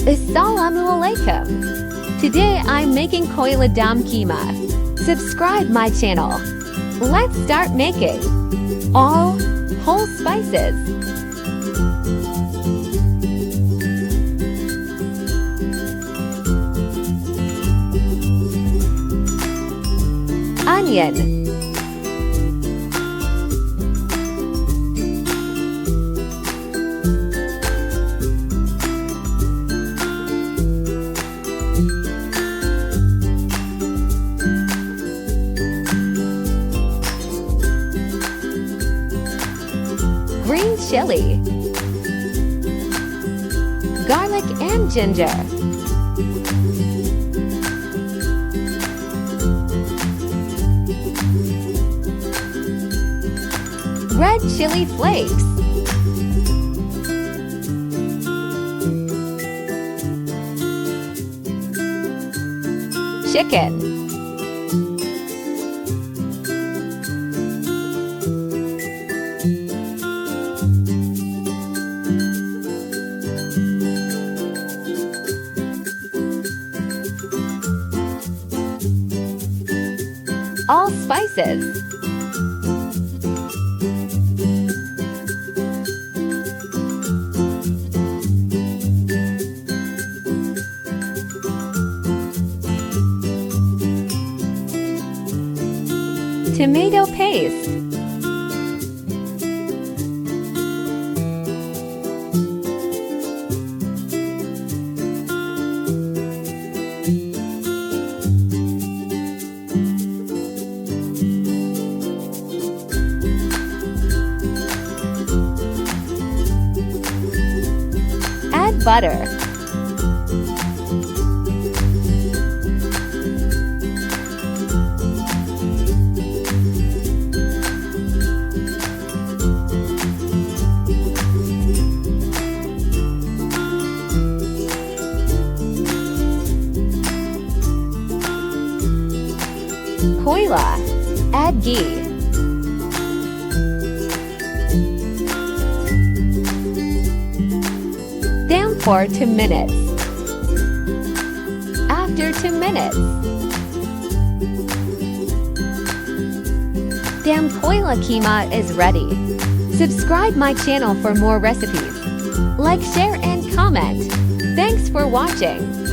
Assalamualaikum. Today I'm making koila dam keema. Subscribe my channel. Let's start making. All whole spices. Onion. Green chili, garlic and ginger, red chili flakes, chicken, all spices. Tomato paste. Add butter. Koila. Add ghee. Down for 2 minutes. After 2 minutes, dam koila keema is ready. Subscribe my channel for more recipes. Like, share and comment. Thanks for watching.